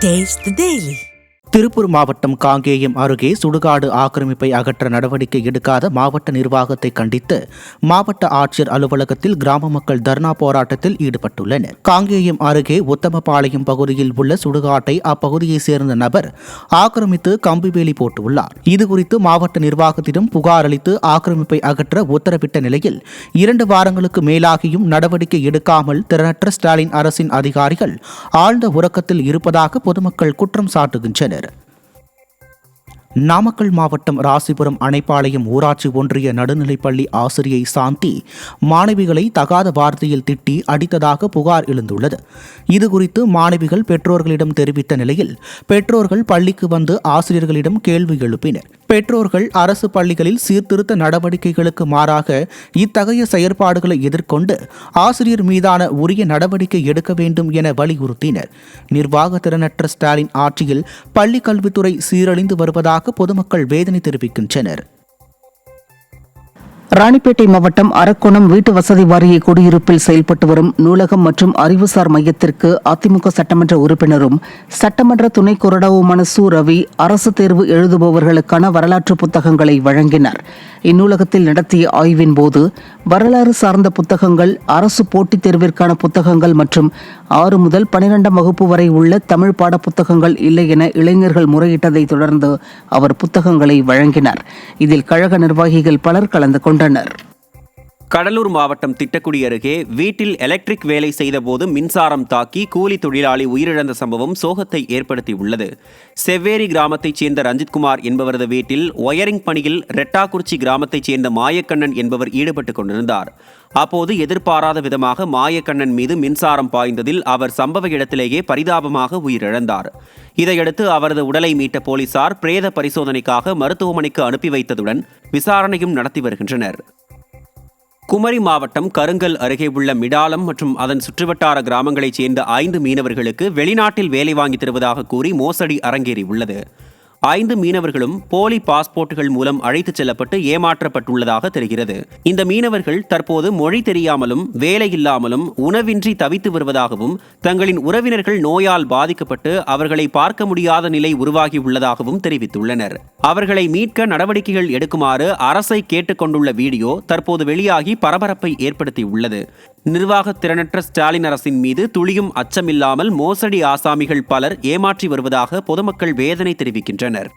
Taste the Daily. Tiruppur மாவட்டம் காங்கேயம் அருகே சுடுகாடு ஆக்கிரமிப்பை அகற்ற நடவடிக்கை எடுக்காத மாவட்ட நிர்வாகத்தை கண்டித்து மாவட்ட ஆட்சியர் அலுவலகத்தில் கிராம மக்கள் தர்ணா போராட்டத்தில் ஈடுபட்டுள்ளனர். காங்கேயம் அருகே உத்தமபாளையம் பகுதியில் உள்ள சுடுகாட்டை அப்பகுதியைச் சேர்ந்த நபர் ஆக்கிரமித்து கம்பிவேலி போட்டுள்ளார். இதுகுறித்து மாவட்ட நிர்வாகத்திடம் புகார் அளித்து ஆக்கிரமிப்பை அகற்ற உத்தரவிட்ட நிலையில் 2 வாரங்களுக்கு மேலாகியும் நடவடிக்கை எடுக்காமல் திறனற்ற ஸ்டாலின் அரசின் அதிகாரிகள் ஆழ்ந்த உறக்கத்தில் இருப்பதாக பொதுமக்கள் குற்றம் சாட்டுகின்றனர். நாமக்கல் மாவட்டம் ராசிபுரம் அணைப்பாளையம் ஊராட்சி ஒன்றிய நடுநிலைப்பள்ளி ஆசிரியை சாந்தி மாணவிகளை தகாத வார்த்தையில் திட்டி அடித்ததாக புகார் எழுந்துள்ளது. இதுகுறித்து மாணவிகள் பெற்றோர்களிடம் தெரிவித்த நிலையில் பெற்றோர்கள் பள்ளிக்கு வந்து ஆசிரியர்களிடம் கேள்வி எழுப்பினர். பெற்றோர்கள் அரசு பள்ளிகளில் சீர்திருத்த நடவடிக்கைகளுக்கு மாறாக இத்தகைய செயற்பாடுகளை எதிர்கொண்டு ஆசிரியர் மீதான உரிய நடவடிக்கை எடுக்க வேண்டும் என வலியுறுத்தினர். நிர்வாக திறனற்ற ஸ்டாலின் ஆட்சியில் பள்ளிக் கல்வித்துறை சீரழிந்து வருவதாக பொதுமக்கள் வேதனை தெரிவிக்கின்றனர். ராணிப்பேட்டை மாவட்டம் அரக்கோணம் வீட்டு வசதி வாரிய குடியிருப்பில் செயல்பட்டு வரும் நூலகம் மற்றும் அறிவுசார் மையத்திற்கு அதிமுக சட்டமன்ற உறுப்பினரும் சட்டமன்ற துணை கொறடாவுமான சு ரவி அரசு தேர்வு எழுதுபவர்களுக்கான வரலாற்று புத்தகங்களை வழங்கினார். இந்நூலகத்தில் நடத்திய ஆய்வின் போது வரலாறு சார்ந்த புத்தகங்கள், அரசு போட்டித் தேர்விற்கான புத்தகங்கள் மற்றும் 6 முதல் 12ஆம் வகுப்பு வரை உள்ள தமிழ் பாட புத்தகங்கள் இல்லை என இளைஞர்கள் முறையிட்டதை தொடர்ந்து அவர் புத்தகங்களை வழங்கினார். இதில் கழக நிர்வாகிகள் பலர் கலந்து கொண்டனர். கடலூர் மாவட்டம் திட்டக்குடி அருகே வீட்டில் எலக்ட்ரிக் வேலை செய்தபோது மின்சாரம் தாக்கி கூலி தொழிலாளி உயிரிழந்த சம்பவம் சோகத்தை ஏற்படுத்தியுள்ளது. செவ்வேரி கிராமத்தைச் சேர்ந்த ரஞ்சித்குமார் என்பவரது வீட்டில் ஒயரிங் பணியில் ரெட்டாக்குறிச்சி கிராமத்தைச் சேர்ந்த மாயக்கண்ணன் என்பவர் ஈடுபட்டுக் கொண்டிருந்தார். அப்போது எதிர்பாராத விதமாக மாயக்கண்ணன் மீது மின்சாரம் பாய்ந்ததில் அவர் சம்பவ இடத்திலேயே பரிதாபமாக உயிரிழந்தார். இதையடுத்து அவரது உடலை மீட்ட போலீசார் பிரேத பரிசோதனைக்காக மருத்துவமனைக்கு அனுப்பி வைத்ததுடன் விசாரணையும் நடத்தி வருகின்றனர். குமரி மாவட்டம் கருங்கல் அருகே உள்ள மிடாலம் மற்றும் அதன் சுற்றுவட்டார கிராமங்களைச் சேர்ந்த 5 மீனவர்களுக்கு வெளிநாட்டில் வேலை வாங்கி தருவதாக கூறி மோசடி அரங்கேறியுள்ளது. 5 மீனவர்களும் போலி பாஸ்போர்ட்டுகள் மூலம் அழைத்துச் செல்லப்பட்டு ஏமாற்றப்பட்டுள்ளதாக தெரிகிறது. இந்த மீனவர்கள் தற்போது மொழி தெரியாமலும் வேலை இல்லாமலும் உணவின்றி தவித்து வருவதாகவும் தங்களின் உறவினர்கள் நோயால் பாதிக்கப்பட்டு அவர்களை பார்க்க முடியாத நிலை உருவாகியுள்ளதாகவும் தெரிவித்துள்ளனர். அவர்களை மீட்க நடவடிக்கைகள் எடுக்குமாறு அரசை கேட்டுக்கொண்டுள்ள வீடியோ தற்போது வெளியாகி பரபரப்பை ஏற்படுத்தியுள்ளது. நிர்வாக திறனற்ற ஸ்டாலின் அரசின் மீது துளியும் அச்சமில்லாமல் மோசடி ஆசாமிகள் பலர் ஏமாற்றி வருவதாக பொதுமக்கள் வேதனை தெரிவிக்கின்றனர்.